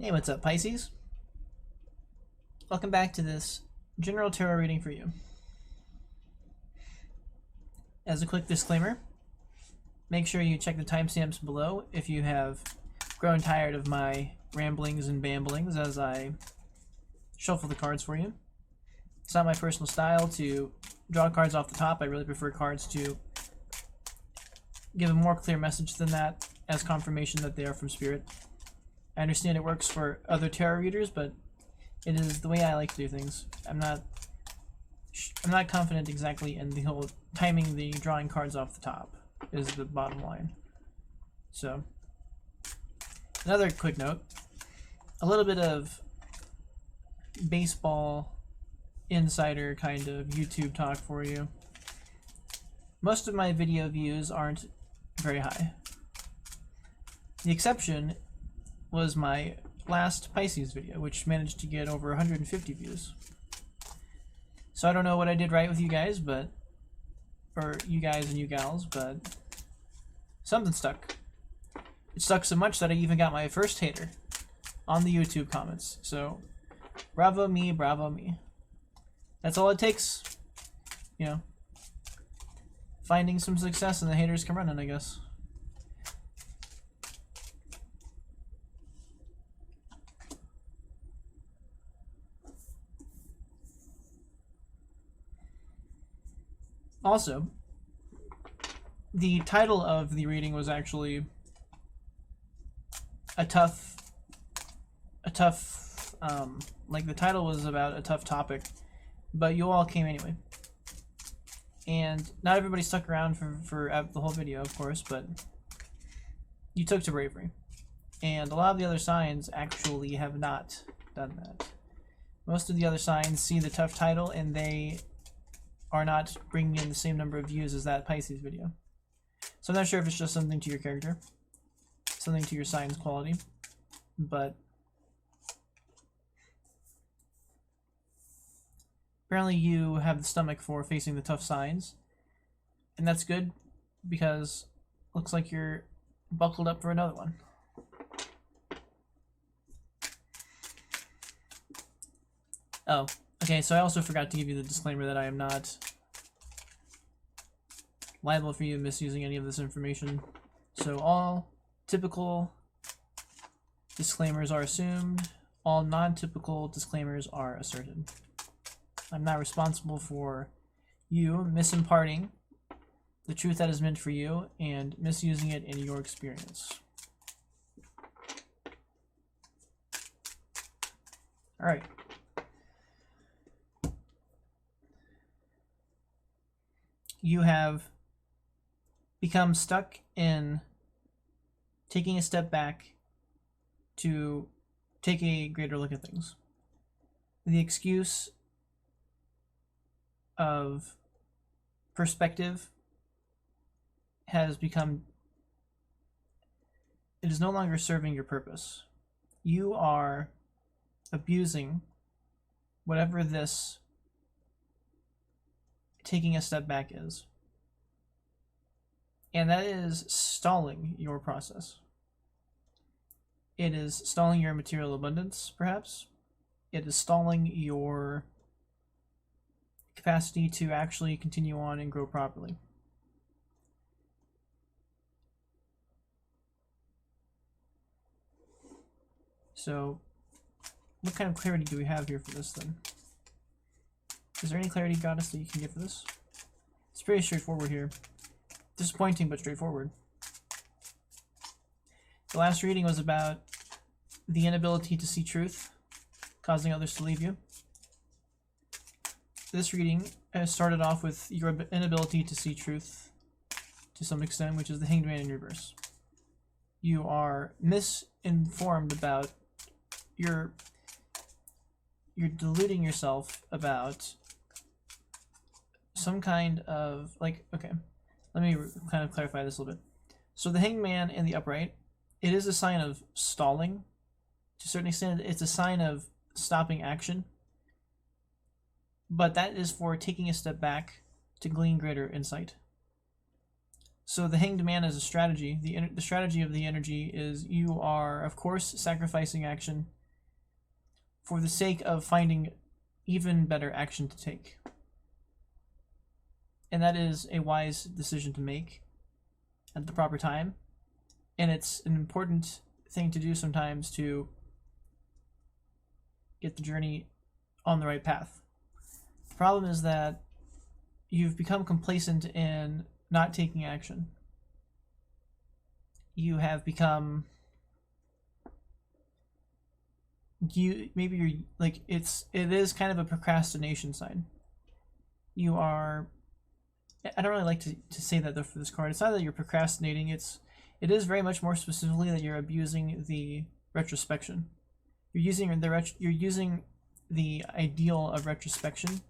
Hey, what's up, Pisces? Welcome back to this general tarot reading for you. As a quick disclaimer, make sure you check the timestamps below if you have grown tired of my ramblings and bamblings as I shuffle the cards for you. It's not my personal style to draw cards off the top. I really prefer cards to give a more clear message than that as confirmation that they are from Spirit. I understand it works for other tarot readers, but it is the way I like to do things. I'm not confident exactly in the whole timing the drawing cards off the top is the bottom line. So, another quick note, a little bit of baseball insider kind of YouTube talk for you. Most of my video views aren't very high. The exception was my last Pisces video, which managed to get over 150 views. So I don't know what I did right with you guys, or you guys and you gals, but something stuck. It stuck so much that I even got my first hater on the YouTube comments. So bravo me, bravo me. That's all it takes, you know. Finding some success and the haters come running, I guess. Also, the title of the reading was actually like the title was about a tough topic, but you all came anyway. And not everybody stuck around for the whole video, of course, but you took to bravery. And a lot of the other signs actually have not done that. Most of the other signs see the tough title and they are not bringing in the same number of views as that Pisces video. So I'm not sure if it's just something to your character, something to your sign's quality, but apparently you have the stomach for facing the tough signs, and that's good because it looks like you're buckled up for another one. Oh, okay, so I also forgot to give you the disclaimer that I am not liable for you misusing any of this information. So all typical disclaimers are assumed, all non-typical disclaimers are asserted. I'm not responsible for you misimparting the truth that is meant for you and misusing it in your experience. Alright. You have become stuck in taking a step back to take a greater look at things. The excuse of perspective has become, it is no longer serving your purpose. You are abusing whatever this taking a step back is. And that is stalling your process. It is stalling your material abundance, perhaps. It is stalling your capacity to actually continue on and grow properly. So, what kind of clarity do we have here for this then? Is there any clarity, Goddess, that you can give for this? It's pretty straightforward here. Disappointing, but straightforward. The last reading was about the inability to see truth, causing others to leave you. This reading started off with your inability to see truth to some extent, which is the Hanged Man in reverse. You are misinformed about you're deluding yourself about some kind of, like, okay, let me kind of clarify this a little bit. So the Hanged Man in the upright, it is a sign of stalling. To a certain extent, it's a sign of stopping action. But that is for taking a step back to glean greater insight. So the Hanged Man is a strategy. The strategy of the energy is you are, of course, sacrificing action for the sake of finding even better action to take. And that is a wise decision to make at the proper time. And it's an important thing to do sometimes to get the journey on the right path. The problem is that you've become complacent in not taking action. You have become, maybe you're like, it is kind of a procrastination sign. You are, I don't really like to say that though for this card. It's not that you're procrastinating, it is very much more specifically that you're abusing the retrospection. You're using the ideal of retrospection,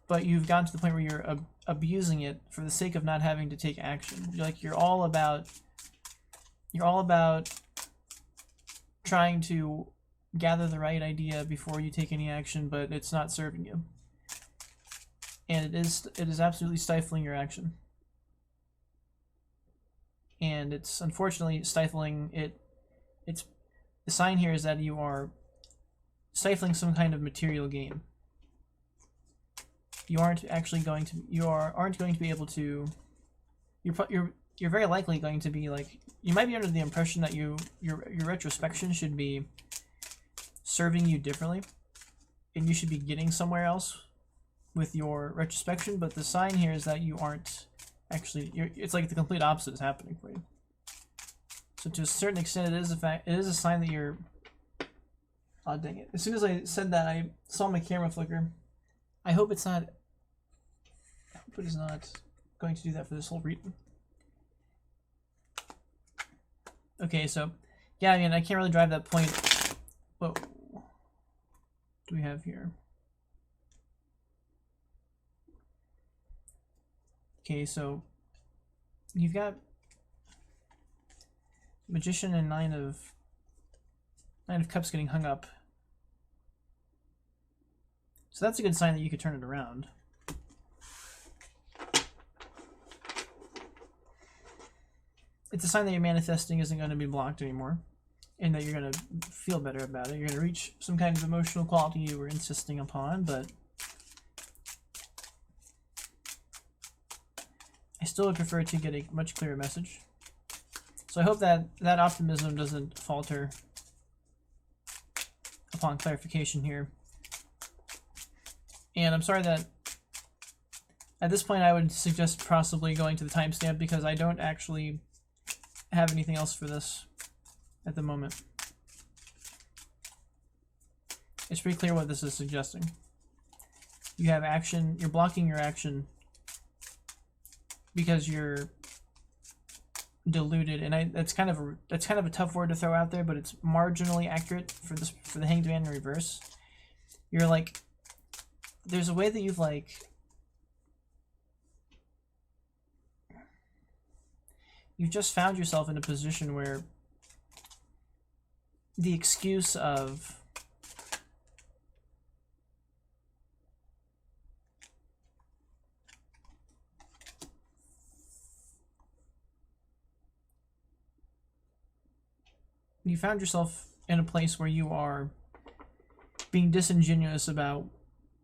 but you've gotten to the point where you're abusing it for the sake of not having to take action. You're all about trying to gather the right idea before you take any action, but it's not serving you. And it is absolutely stifling your action. And it's unfortunately stifling it. It's the sign here is that you are stifling some kind of material gain. You aren't actually going to be able to. You're very likely going to be like, you might be under the impression that your retrospection should be serving you differently, and you should be getting somewhere else with your retrospection. But the sign here is that you aren't actually. It's like the complete opposite is happening for you. So to a certain extent, it is a sign that you're. Oh dang it! As soon as I said that, I saw my camera flicker. I hope it's not. I hope it is not going to do that for this whole reading. Okay, so yeah, I mean, I can't really drive that point. Whoa. What do we have here? Okay, so you've got Magician and Nine of Cups getting hung up. So that's a good sign that you could turn it around. It's a sign that your manifesting isn't going to be blocked anymore, and that you're going to feel better about it. You're going to reach some kind of emotional quality you were insisting upon, but I still would prefer to get a much clearer message. So I hope that that optimism doesn't falter upon clarification here. And I'm sorry that at this point I would suggest possibly going to the timestamp, because I don't actually have anything else for this at the moment. It's pretty clear what this is suggesting. You have action, you're blocking your action because you're deluded, and that's kind of a tough word to throw out there, but it's marginally accurate for the Hanged Man in reverse. You're like, there's a way that you've like you've just found yourself in a position where the excuse of you found yourself in a place where you are being disingenuous about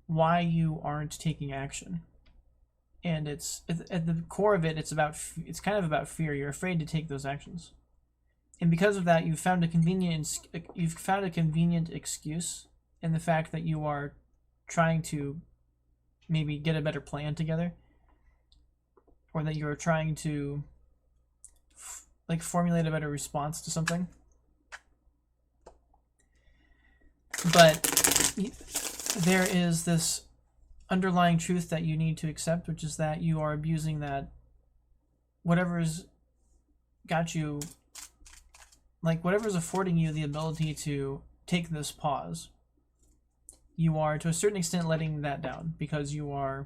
why you aren't taking action. And it's at the core of it, it's kind of about fear. You're afraid to take those actions, and because of that, you've found a convenient excuse in the fact that you are trying to maybe get a better plan together, or that you're trying to formulate a better response to something. But there is this underlying truth that you need to accept, which is that you are abusing that whatever's got you, whatever's affording you the ability to take this pause, you are to a certain extent letting that down, because you're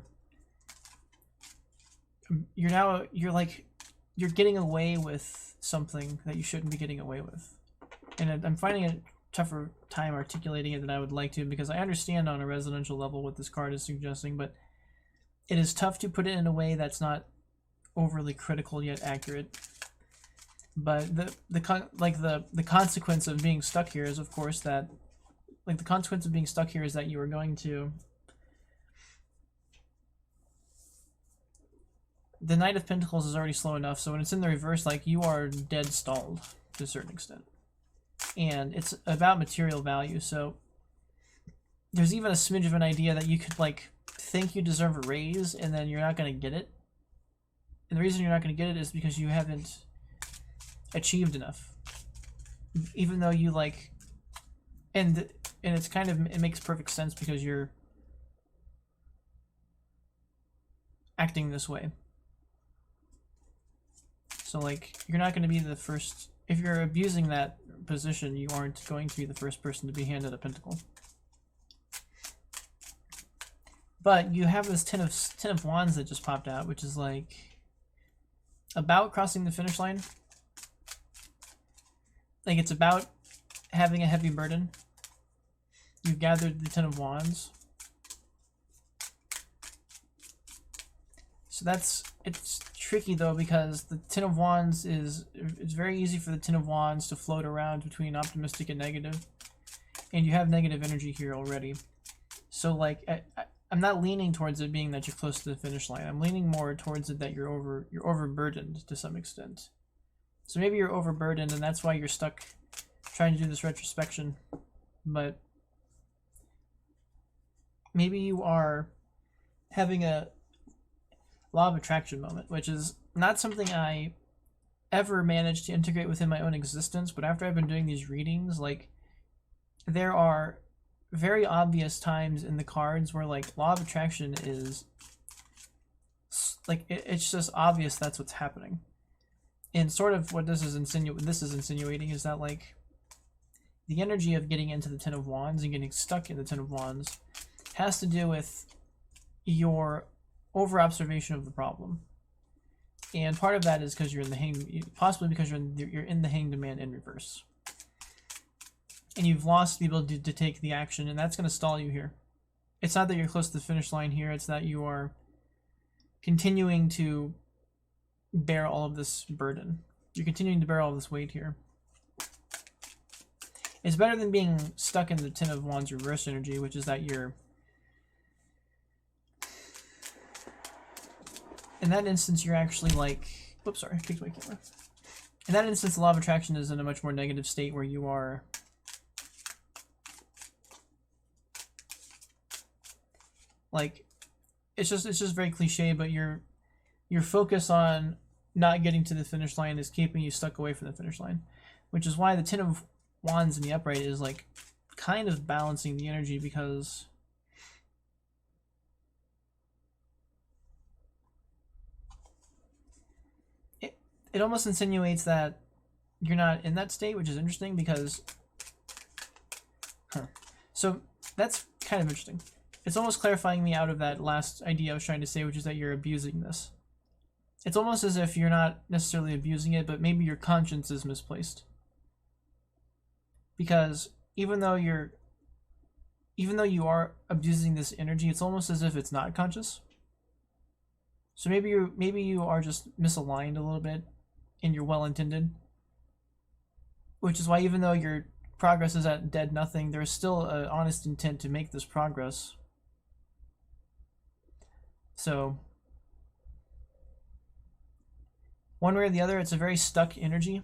getting away with something that you shouldn't be getting away with. And I'm finding it tougher time articulating it than I would like to, because I understand on a residential level what this card is suggesting, but it is tough to put it in a way that's not overly critical yet accurate. But the consequence of being stuck here is, of course, that the consequence of being stuck here is that you are going to. The Knight of Pentacles is already slow enough, so when it's in the reverse, like, you are dead stalled to a certain extent. And it's about material value, so there's even a smidge of an idea that you could, like, think you deserve a raise, and then you're not going to get it. And the reason you're not going to get it is because you haven't achieved enough. Even though you, like, and it's kind of, it makes perfect sense because you're acting this way. So, like, you're not going to be the first. If you're abusing that position, you aren't going to be the first person to be handed a pentacle. But you have this ten of wands that just popped out, which is like about crossing the finish line. Like, it's about having a heavy burden. You've gathered the 10 of wands. So it's tricky though, because the 10 of wands it's very easy for the 10 of wands to float around between optimistic and negative. And you have negative energy here already. So, like, I'm not leaning towards it being that you're close to the finish line. I'm leaning more towards it that you're overburdened to some extent. So maybe you're overburdened and that's why you're stuck trying to do this retrospection. But maybe you are having a law of attraction moment, which is not something I ever managed to integrate within my own existence, but after I've been doing these readings, like, there are very obvious times in the cards where, like, law of attraction is, like, it's just obvious that's what's happening. And sort of what this is insinuating is that, like, the energy of getting into the 10 of wands and getting stuck in the 10 of wands has to do with your over-observation of the problem. And part of that is because you're in the possibly because you're in the Hanged Man in reverse. And you've lost the ability to take the action, and that's going to stall you here. It's not that you're close to the finish line here, it's that you are continuing to bear all of this burden. You're continuing to bear all this weight here. It's better than being stuck in the 10 of wands reverse energy, which is that you're... In that instance, you're actually like... Oops, sorry, I picked my camera. In that instance, the law of attraction is in a much more negative state where you are... Like, it's just very cliche, but your focus on not getting to the finish line is keeping you stuck away from the finish line, which is why the 10 of wands in the upright is, like, kind of balancing the energy, because it almost insinuates that you're not in that state, which is interesting because so that's kind of interesting. It's almost clarifying me out of that last idea I was trying to say, which is that you're abusing this. It's almost as if you're not necessarily abusing it, but maybe your conscience is misplaced. Because even though you are abusing this energy, it's almost as if it's not conscious. So maybe you are just misaligned a little bit in your well-intended. Which is why even though your progress is at dead nothing, there's still an honest intent to make this progress. So, one way or the other, it's a very stuck energy.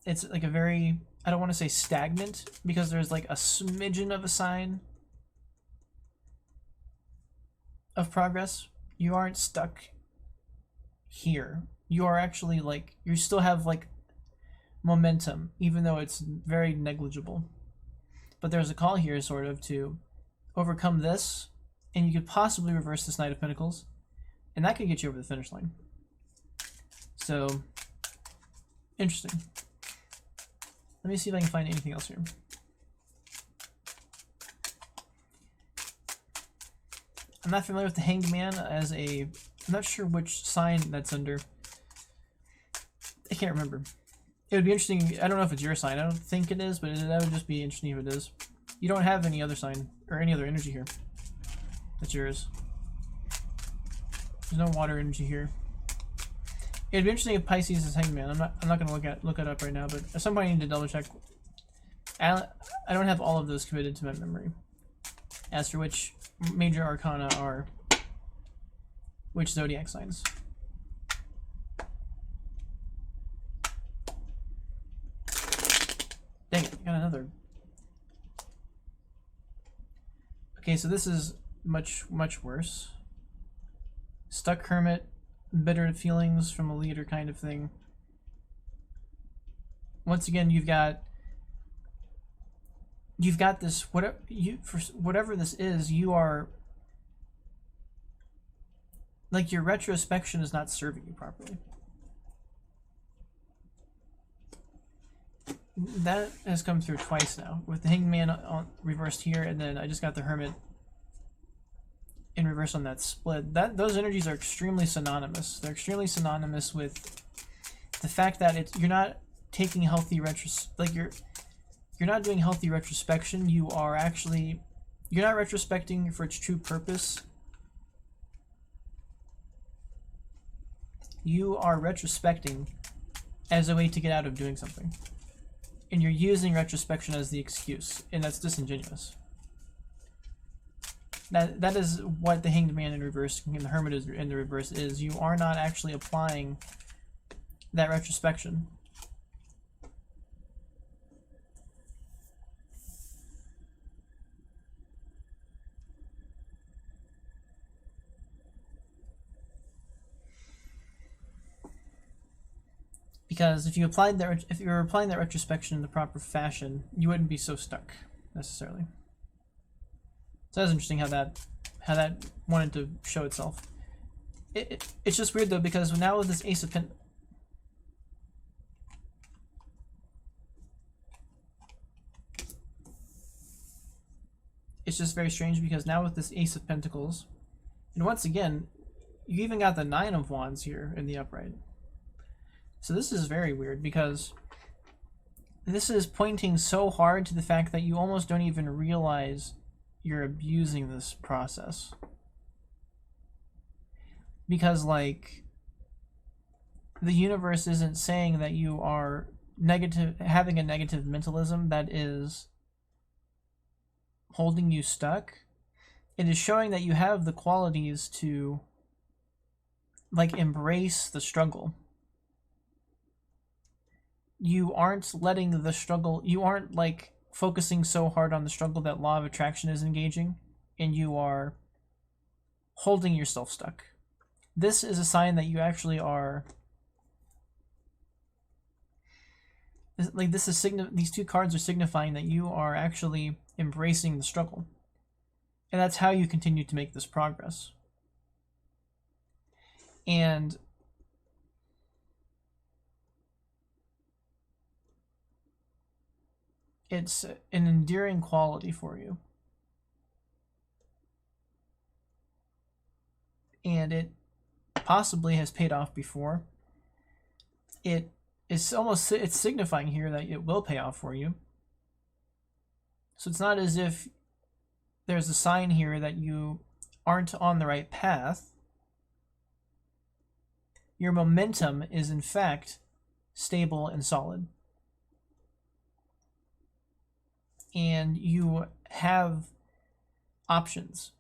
It's like a very, I don't want to say stagnant, because there's like a smidgen of a sign of progress. You aren't stuck here. You are actually, like, you still have, like, momentum, even though it's very negligible. But there's a call here sort of to overcome this, and you could possibly reverse this Knight of Pentacles, and that could get you over the finish line. So, interesting. Let me see if I can find anything else here. I'm not familiar with the Hanged Man as a... I'm not sure which sign that's under. I can't remember. It would be interesting. I don't know if it's your sign. I don't think it is, but that would just be interesting if it is. You don't have any other sign or any other energy here. That's yours. There's no water energy here. It'd be interesting if Pisces is Hangman. I'm not gonna look it up right now, but at some point I need to double check. I don't have all of those committed to my memory. As for which major arcana are which zodiac signs. Dang it, got another. Okay, so this is much worse. Stuck hermit, bitter feelings from a leader kind of thing. Once again, you've got this, whatever this is, you are like, your retrospection is not serving you properly. That has come through twice now, with the Hangman on reversed here, and then I just got the Hermit in reverse on that split. Those energies are extremely synonymous. They're extremely synonymous with the fact that you're not taking healthy you're not doing healthy retrospection. You're not retrospecting for its true purpose. You are retrospecting as a way to get out of doing something. And you're using retrospection as the excuse, and that's disingenuous. That is what the Hanged Man in reverse and the Hermit in the reverse is. You are not actually applying that retrospection. Because if you were applying that retrospection in the proper fashion, you wouldn't be so stuck necessarily. So that's interesting how that wanted to show itself. It's just weird though, because now with this Ace of Pentacles, it's just very strange, because now with this Ace of Pentacles, and once again, you even got the Nine of Wands here in the upright. So this is very weird, because this is pointing so hard to the fact that you almost don't even realize you're abusing this process. Because, like, the universe isn't saying that you are having a negative mentalism that is holding you stuck. It is showing that you have the qualities to, like, embrace the struggle. You aren't letting the struggle, you aren't, like, focusing so hard on the struggle that law of attraction is engaging, and you are holding yourself stuck. This is a sign that you actually are, like, these two cards are signifying that you are actually embracing the struggle. And that's how you continue to make this progress. And it's an endearing quality for you. And it possibly has paid off before. It's signifying here that it will pay off for you. So it's not as if there's a sign here that you aren't on the right path. Your momentum is in fact stable and solid. And you have options.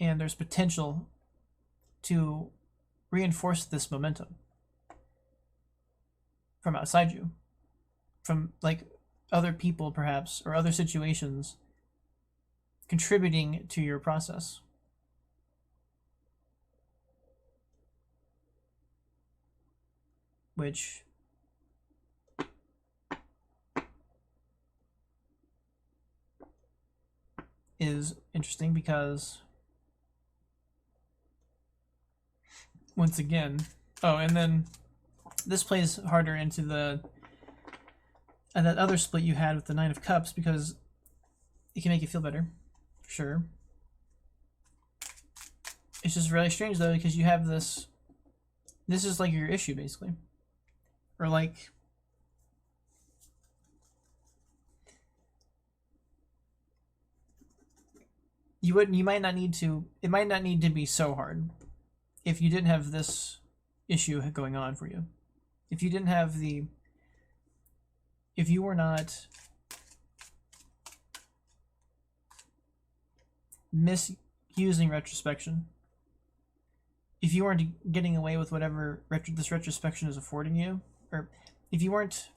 And there's potential to reinforce this momentum from outside you. From, like, other people perhaps, or other situations contributing to your process. Which is interesting, because once again, and then this plays harder into that other split you had with the Nine of Cups, because it can make you feel better, sure. It's just really strange though, because you have this is like your issue basically, or like, you might not need to, it might not need to be so hard if you didn't have this issue going on for you. If you didn't have the, if you were not misusing retrospection, if you weren't getting away with whatever this retrospection is affording you, or if you weren't,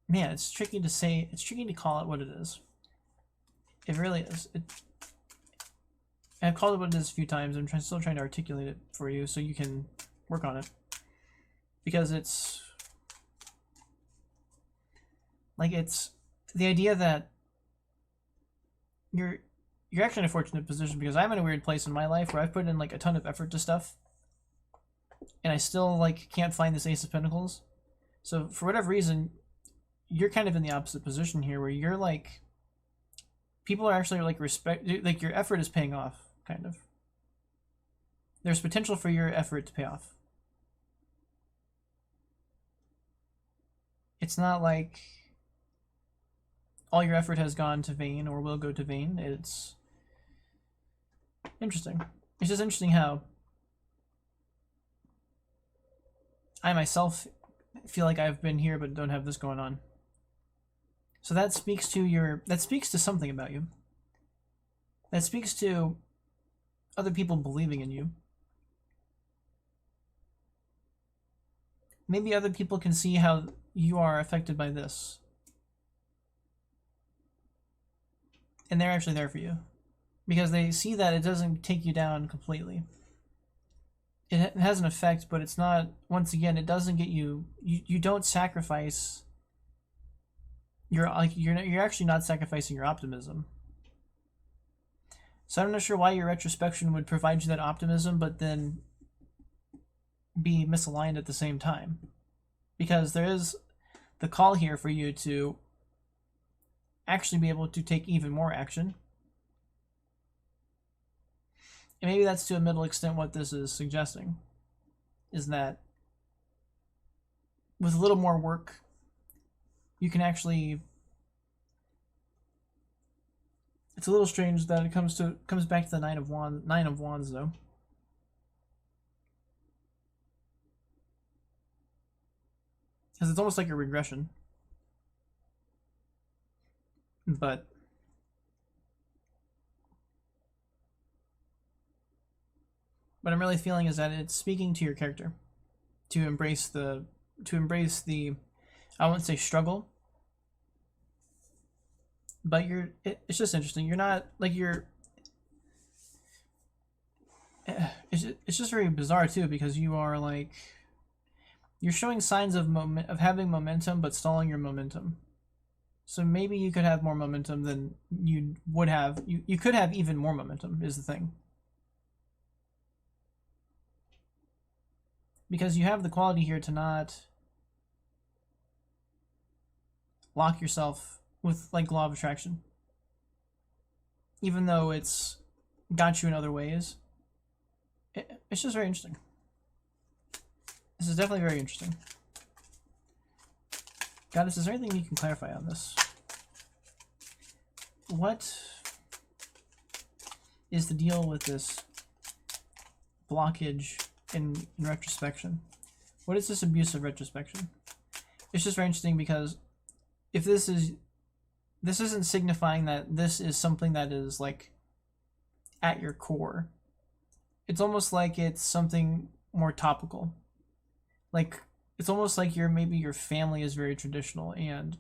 man, it's tricky to say, it's tricky to call it what it is. It really is. I've called it what it is a few times. I'm still trying to articulate it for you so you can work on it. Because it's like, it's the idea that you're actually in a fortunate position, because I'm in a weird place in my life where I've put in like a ton of effort to stuff and I still like can't find this Ace of Pentacles. So for whatever reason, you're kind of in the opposite position here, where you're like, people are actually like like your effort is paying off, kind of. There's potential for your effort to pay off. It's not like all your effort has gone to vain or will go to vain. It's interesting. It's just interesting how I myself feel like I've been here but don't have this going on. So that speaks to something about you. That speaks to other people believing in you. Maybe other people can see how you are affected by this, and they're actually there for you, because they see that it doesn't take you down completely. It has an effect, but it's not, once again, it doesn't get you, you don't sacrifice. You're actually not sacrificing your optimism. So I'm not sure why your retrospection would provide you that optimism, but then be misaligned at the same time. Because there is the call here for you to actually be able to take even more action. And maybe that's to a middle extent what this is suggesting, is that with a little more work, you can actually, it's a little strange that it comes back to the Nine of Wands though. Because it's almost like a regression. But what I'm really feeling is that it's speaking to your character, to embrace the I won't say struggle, but it's just interesting. You're not like it's just very bizarre too, because you are like, you're showing signs of having momentum but stalling your momentum. So maybe you could have more momentum than you would have. You could have even more momentum, is the thing. Because you have the quality here to not lock yourself with like law of attraction. Even though it's got you in other ways. It's just very interesting. This is definitely very interesting. Goddess, is there anything you can clarify on this? What is the deal with this blockage in retrospection? What is this abuse of retrospection? It's just very interesting, because if this isn't signifying that this is something that is like at your core. It's almost like it's something more topical. Like, it's almost like maybe your family is very traditional and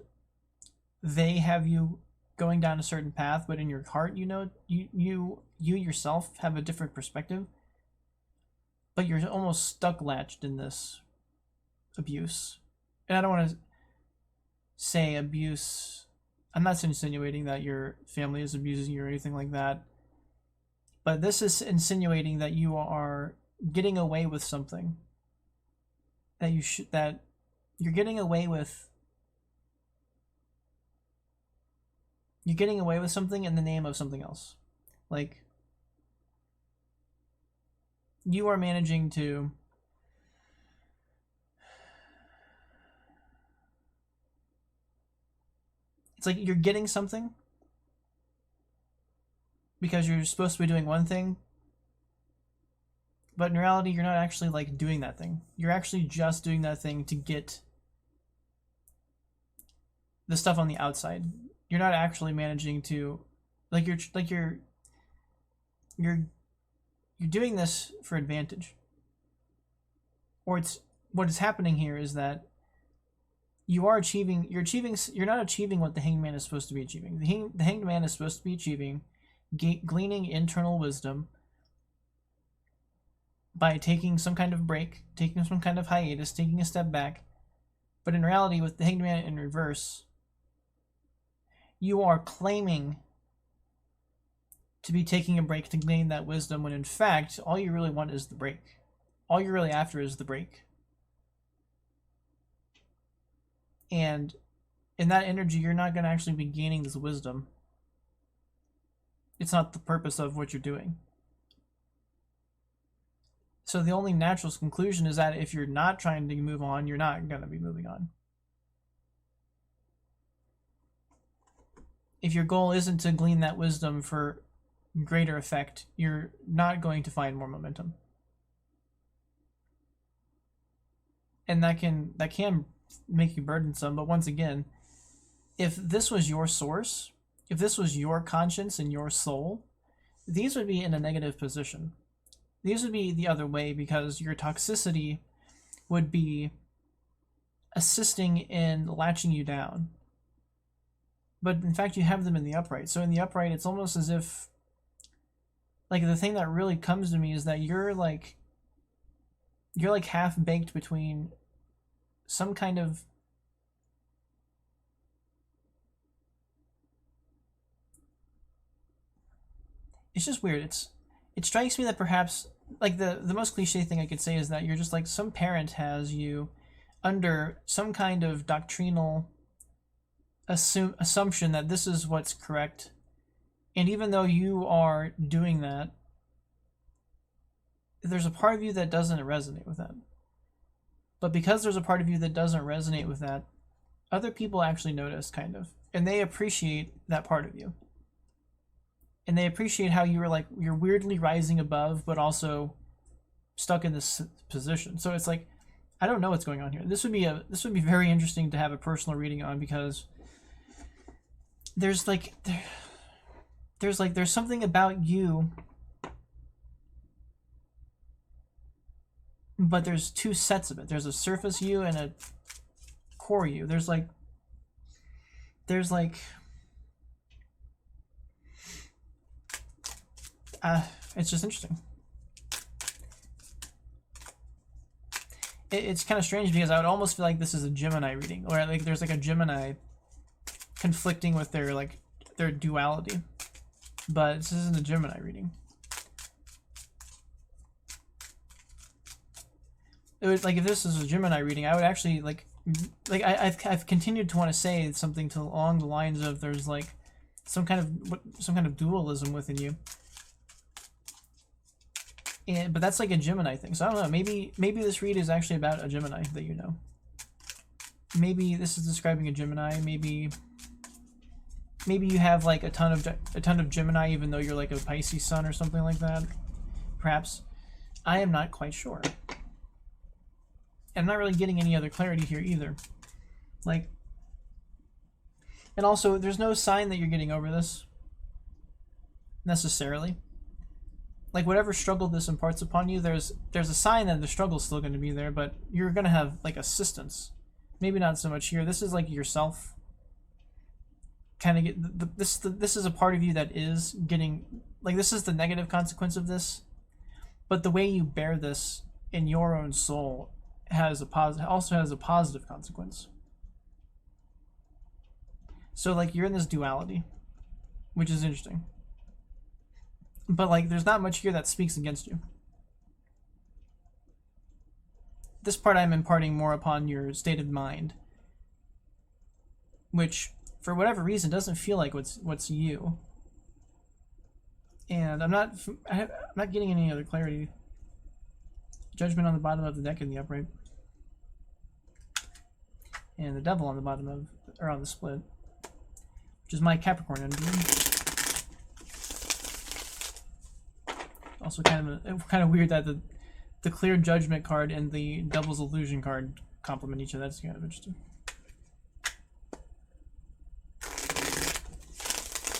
they have you going down a certain path, but in your heart, you yourself have a different perspective, but you're almost stuck latched in this abuse. And I don't want to say abuse. I'm not insinuating that your family is abusing you or anything like that, but this is insinuating that you are getting away with something that you're getting away with. You're getting away with something in the name of something else. Like, you are managing to It's like you're getting something because you're supposed to be doing one thing, but in reality you're not actually like doing that thing. You're actually just doing that thing to get the stuff on the outside. You're not actually managing to, like, you're doing this for advantage. Or it's, what is happening here is that you're not achieving what the Hanged Man is supposed to be achieving. The Hanged Man is supposed to be achieving gleaning internal wisdom by taking some kind of break, taking some kind of hiatus, taking a step back. But in reality, with the Hanged Man in reverse, you are claiming to be taking a break to gain that wisdom, when in fact, all you really want is the break. All you're really after is the break. And in that energy, you're not going to actually be gaining this wisdom. It's not the purpose of what you're doing. So the only natural conclusion is that if you're not trying to move on, you're not going to be moving on. If your goal isn't to glean that wisdom for greater effect, you're not going to find more momentum. And that can make you burdensome, but once again, if this was your source, if this was your conscience and your soul, these would be in a negative position. These would be the other way, because your toxicity would be assisting in latching you down. But in fact, you have them in the upright. So in the upright, it's almost as if, like, the thing that really comes to me is that you're like half-baked between some kind of it's just weird. It strikes me that perhaps, like, the most cliche thing I could say is that you're just like some parent has you under some kind of doctrinal assumption that this is what's correct, and even though you are doing that, there's a part of you that doesn't resonate with that. But because there's a part of you that doesn't resonate with that, other people actually notice, kind of, and they appreciate that part of you. And they appreciate how you're weirdly rising above, but also stuck in this position. So it's like, I don't know what's going on here. This would be very interesting to have a personal reading on, because there's something about you, but there's two sets of it. There's a surface you and a core you. There's it's just interesting. It's kind of strange, because I would almost feel like this is a Gemini reading, or like there's like a Gemini conflicting with their duality, but this isn't a Gemini reading. It would, like, if this was a Gemini reading, I would actually I've continued to want to say something along the lines of there's like some kind of dualism within you. But that's like a Gemini thing. So I don't know. Maybe this read is actually about a Gemini that you know. Maybe this is describing a Gemini. Maybe you have like a ton of Gemini, even though you're like a Pisces sun or something like that. Perhaps. I am not quite sure. And I'm not really getting any other clarity here either. Like, and also, there's no sign that you're getting over this necessarily. Like, whatever struggle this imparts upon you, there's a sign that the struggle's still going to be there, but you're going to have like assistance. Maybe not so much here. This is like yourself. Kind of get this is a part of you that is getting, like, this is the negative consequence of this, but the way you bear this in your own soul also has a positive consequence. So like you're in this duality, which is interesting. But like there's not much here that speaks against you. This part I'm imparting more upon your state of mind, which for whatever reason doesn't feel like what's you. And I'm not getting any other clarity. Judgment on the bottom of the deck in the upright. And the devil on the bottom of, or on the split. which is my Capricorn energy. Also kind of weird that the Clear Judgment card and the Devil's Illusion card complement each other. That's kind of interesting.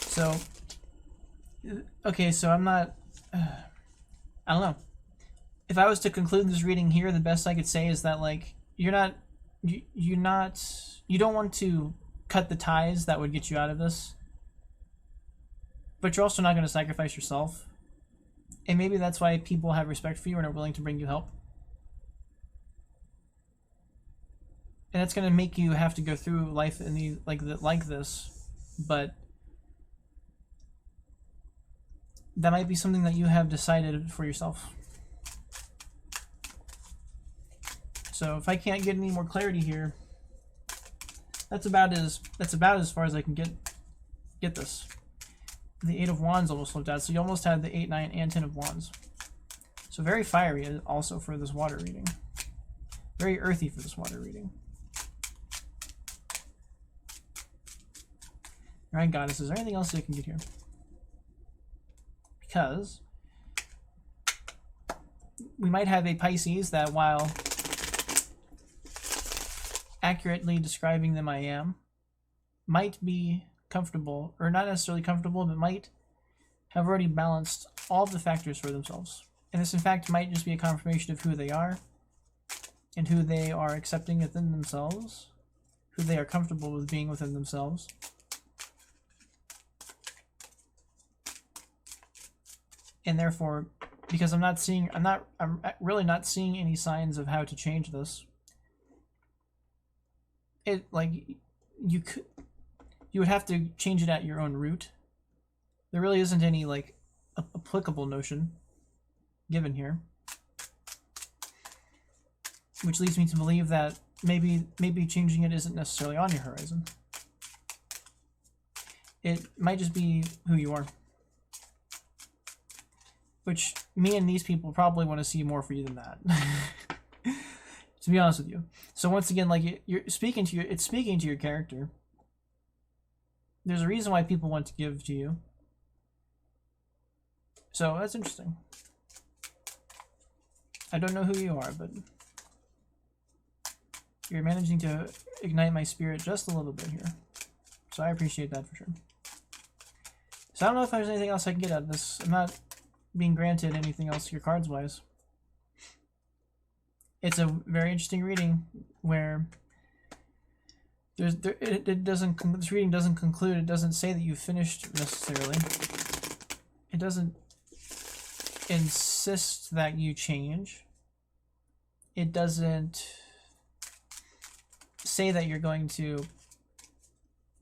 So, okay, so I'm not, I don't know. If I was to conclude this reading here, the best I could say is that, like, you don't want to cut the ties that would get you out of this, but you're also not going to sacrifice yourself. And maybe that's why people have respect for you and are willing to bring you help. And that's going to make you have to go through life in the like this, but that might be something that you have decided for yourself. So if I can't get any more clarity here, that's about as far as I can get this. The 8 of Wands almost flipped out, so you almost had the 8, 9, and 10 of Wands. So very fiery also for this water reading. Very earthy for this water reading. Alright, Goddess, is there anything else I can get here? Because we might have a Pisces that, while accurately describing them I am, might be comfortable, or not necessarily comfortable, but might have already balanced all of the factors for themselves. And this, in fact, might just be a confirmation of who they are and who they are accepting within themselves, who they are comfortable with being within themselves. And therefore, because I'm really not seeing any signs of how to change this. It, like, you would have to change it at your own root. There really isn't any, like, applicable notion given here, which leads me to believe that maybe changing it isn't necessarily on your horizon. It might just be who you are, which me and these people probably want to see more for you than that. To be honest with you. So once again, like, it's speaking to your character. There's a reason why people want to give to you. So that's interesting. I don't know who you are, but you're managing to ignite my spirit just a little bit here. So I appreciate that for sure. So I don't know if there's anything else I can get out of this. I'm not being granted anything else here cards wise. It's a very interesting reading where this reading doesn't conclude. It doesn't say that you've finished necessarily. It doesn't insist that you change. It doesn't say that you're going to,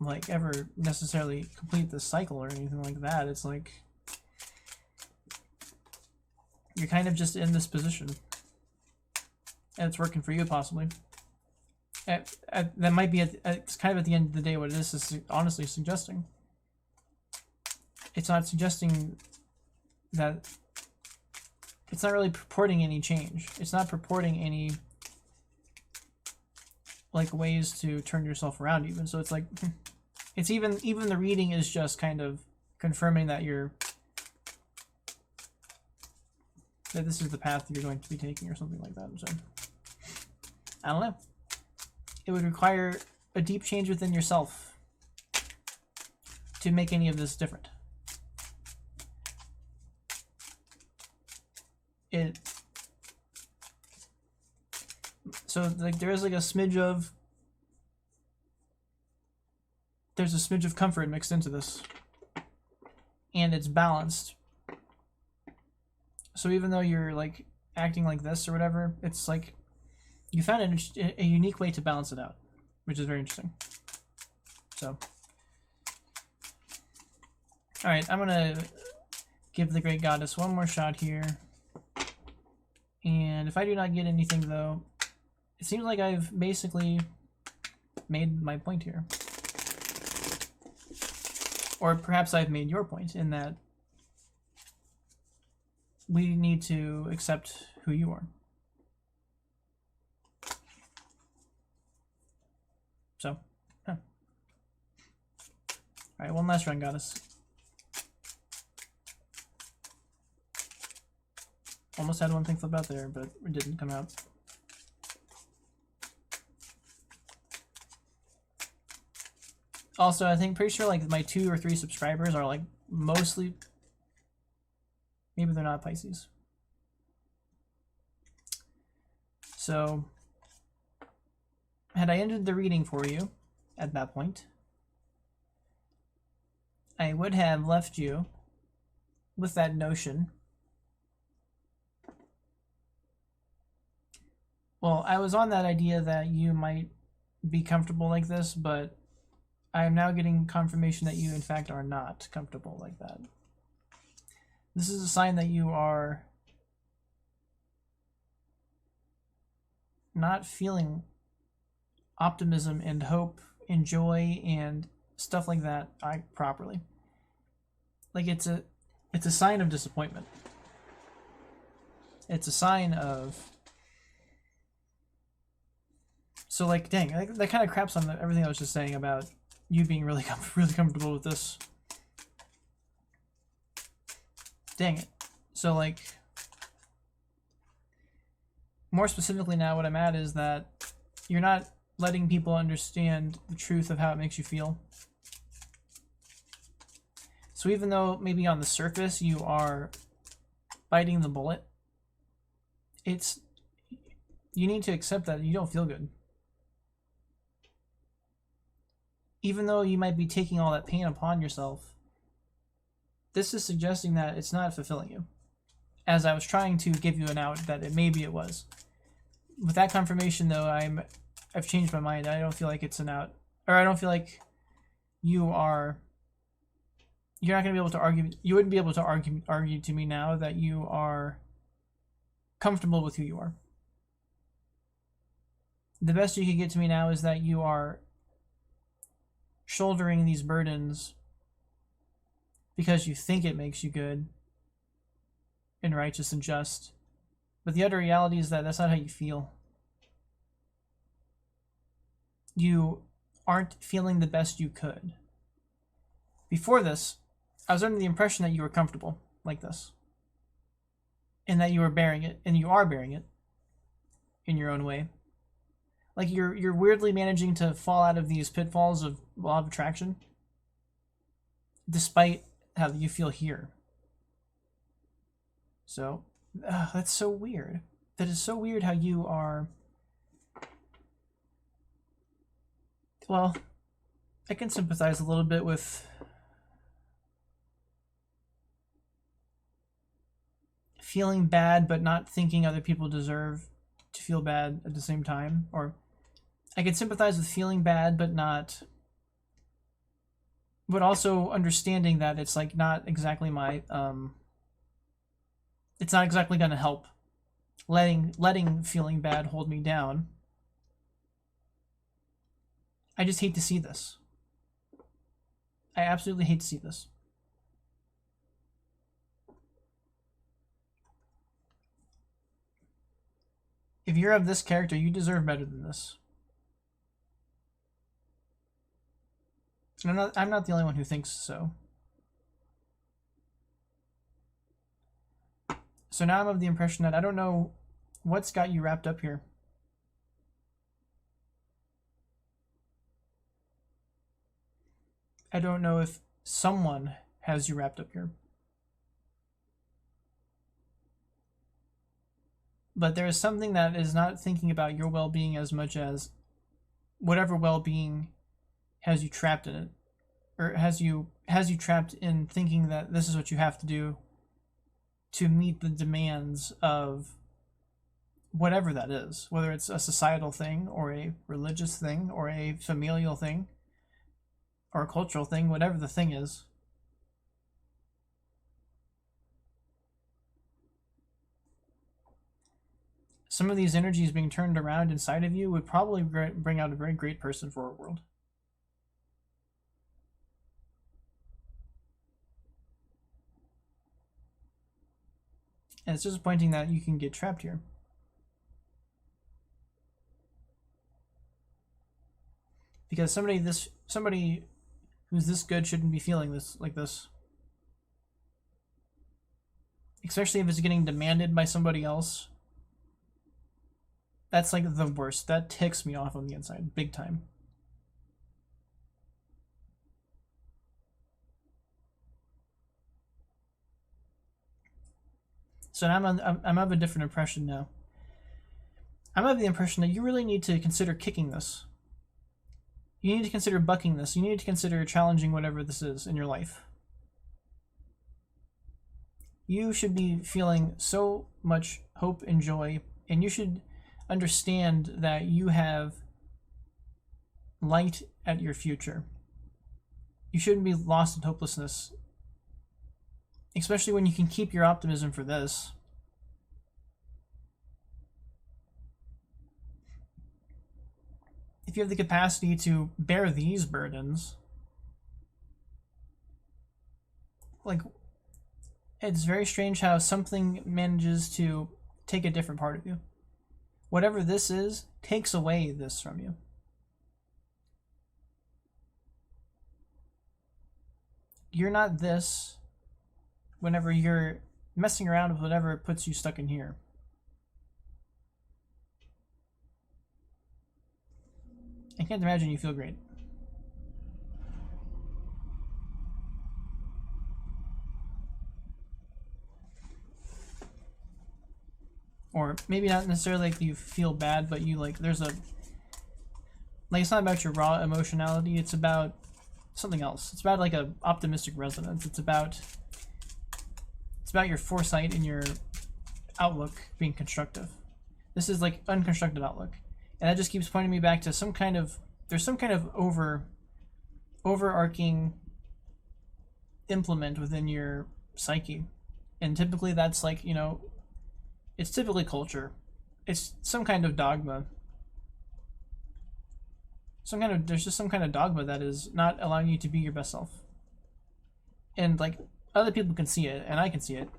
like, ever necessarily complete this cycle or anything like that. It's like you're kind of just in this position. And it's working for you, possibly. That might be, it's kind of at the end of the day what this is honestly suggesting. It's not suggesting that, it's not really purporting any change. It's not purporting any, like, ways to turn yourself around even. So it's like, it's even the reading is just kind of confirming that that this is the path you're going to be taking or something like that. So I don't know. It would require a deep change within yourself to make any of this different. So, like, there is like a smidge of, there's a smidge of comfort mixed into this, and it's balanced. So even though you're, like, acting like this or whatever, it's like you found a unique way to balance it out, which is very interesting. So, all right, I'm gonna give the Great Goddess one more shot here, and if I do not get anything, though, it seems like I've basically made my point here, or perhaps I've made your point in that we need to accept who you are. So, Alright, one last run, goddess. Almost had one thing flip out there, but it didn't come out. Also, I think pretty sure like my 2 or 3 subscribers are like mostly, maybe they're not Pisces. So, had I ended the reading for you at that point, I would have left you with that notion. Well, I was on that idea that you might be comfortable like this, but I am now getting confirmation that you in fact are not comfortable like that. This is a sign that you are not feeling optimism and hope and joy and stuff like that properly. Like it's a sign of disappointment. It's a sign of, so like dang, that kind of craps on everything I was just saying about you being really comfortable with this. Dang it. So like, more specifically now what I'm at is that you're not letting people understand the truth of how it makes you feel. So even though maybe on the surface you are biting the bullet, you need to accept that you don't feel good. Even though you might be taking all that pain upon yourself, this is suggesting that it's not fulfilling you. As I was trying to give you an out that maybe it was. With that confirmation though, I've changed my mind. I don't feel like it's an out, or I don't feel like you're not going to be able to argue. You wouldn't be able to argue to me now that you are comfortable with who you are. The best you could get to me now is that you are shouldering these burdens because you think it makes you good and righteous and just. But the other reality is that that's not how you feel. You aren't feeling the best you could. Before this, I was under the impression that you were comfortable like this. And that you were bearing it, and you are bearing it in your own way. Like you're weirdly managing to fall out of these pitfalls of law of attraction despite how you feel here. So, that's so weird. That is so weird how you are... Well, I can sympathize a little bit with feeling bad but not thinking other people deserve to feel bad at the same time. Or I can sympathize with feeling bad but not... But also understanding that it's like not exactly my... it's not exactly going to help letting feeling bad hold me down. I just hate to see this. I absolutely hate to see this. If you're of this character, you deserve better than this. And I'm not the only one who thinks so. So now I'm of the impression that I don't know what's got you wrapped up here. I don't know if someone has you wrapped up here. But there is something that is not thinking about your well-being as much as whatever well-being has you trapped in it. Or has you trapped in thinking that this is what you have to do to meet the demands of whatever that is. Whether it's a societal thing, or a religious thing, or a familial thing, or a cultural thing, whatever the thing is. Some of these energies being turned around inside of you would probably bring out a very great person for our world. And it's disappointing that you can get trapped here. Because somebody who's this good shouldn't be feeling this like this. Especially if it's getting demanded by somebody else. That's like the worst. That ticks me off on the inside, big time. So now I'm of a different impression now. I'm of the impression that you really need to consider kicking this. You need to consider bucking this. You need to consider challenging whatever this is in your life. You should be feeling so much hope and joy, and you should understand that you have light at your future. You shouldn't be lost in hopelessness, especially when you can keep your optimism for this. If you have the capacity to bear these burdens, like, it's very strange how something manages to take a different part of you. Whatever this is takes away this from you. You're not this whenever you're messing around with whatever puts you stuck in here. I can't imagine you feel great. Or maybe not necessarily like you feel bad, but you like, there's a, like, it's not about your raw emotionality, it's about something else. It's about like a optimistic resonance. It's about your foresight and your outlook being constructive. This is like unconstructive outlook. And that just keeps pointing me back to some kind of, there's some kind of overarching implement within your psyche. And typically that's like, you know, it's typically culture. It's some kind of dogma. There's just some kind of dogma that is not allowing you to be your best self. And like, other people can see it, and I can see it.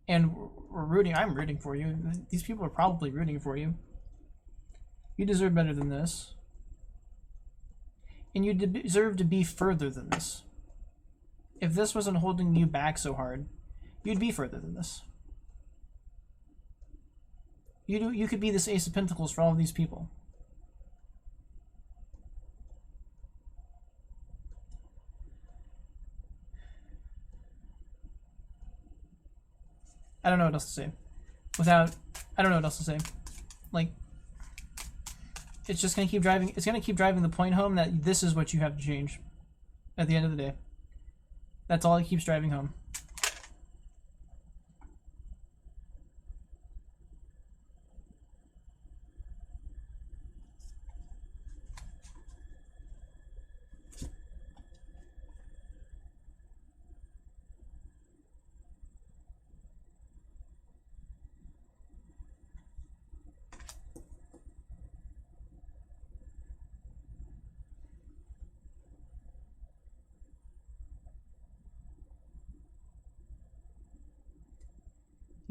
And I'm rooting for you. These people are probably rooting for you. You deserve better than this. And you deserve to be further than this. If this wasn't holding you back so hard, you'd be further than this. You could be this Ace of Pentacles for all of these people. I don't know what else to say. I don't know what else to say. Like, it's just gonna keep driving. It's gonna keep driving the point home that this is what you have to change. At the end of the day, that's all it keeps driving home.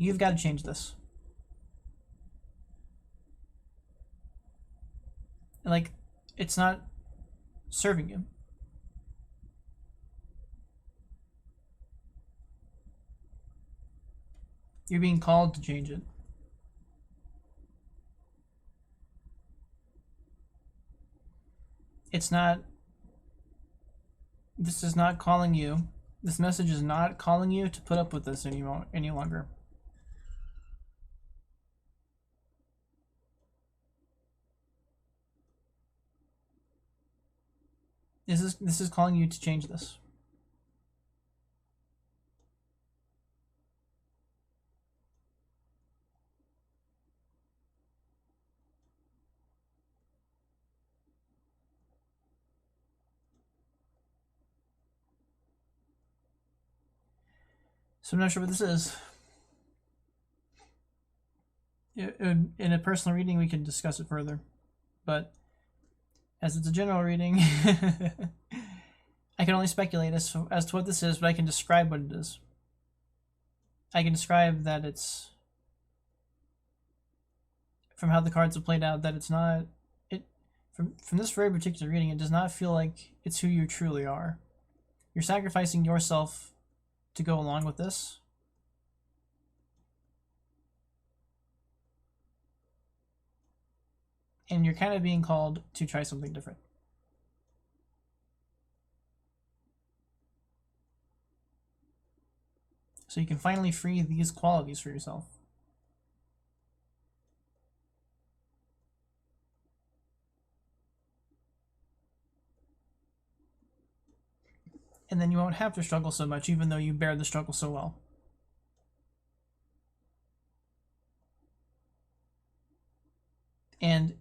You've got to change this. And like, it's not serving you. You're being called to change it. It's not, this is not calling you, this message is not calling you to put up with this any longer. This is calling you to change this. So I'm not sure what this is. In a personal reading, we can discuss it further, but as it's a general reading, I can only speculate as to what this is, but I can describe what it is. I can describe that it's, from how the cards have played out, that it's not, From this very particular reading, it does not feel like it's who you truly are. You're sacrificing yourself to go along with this. And you're kind of being called to try something different. So you can finally free these qualities for yourself. And then you won't have to struggle so much, even though you bear the struggle so well. And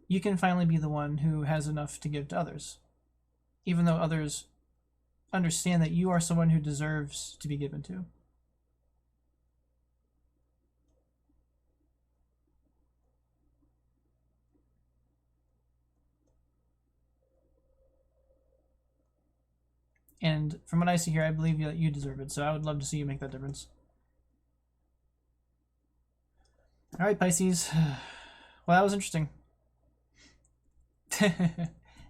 you can finally be the one who has enough to give to others, even though others understand that you are someone who deserves to be given to. And from what I see here, I believe that you deserve it, so I would love to see you make that difference. Alright, Pisces. Well, that was interesting.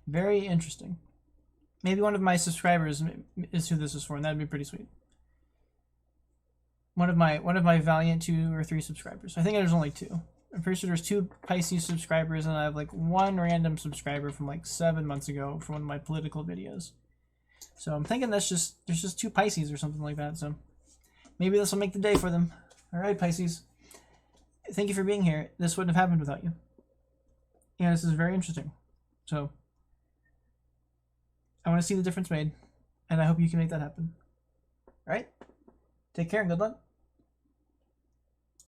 Very interesting. Maybe one of my subscribers is who this is for, and that'd be pretty sweet. One of my valiant 2 or 3 subscribers. I think there's only 2. I'm pretty sure there's 2 Pisces subscribers, and I have like 1 random subscriber from like 7 months ago for one of my political videos. So I'm thinking there's just 2 Pisces or something like that. So maybe this will make the day for them. All right, Pisces. Thank you for being here. This wouldn't have happened without you. Yeah, this is very interesting. So I want to see the difference made, and I hope you can make that happen. All right? Take care and good luck.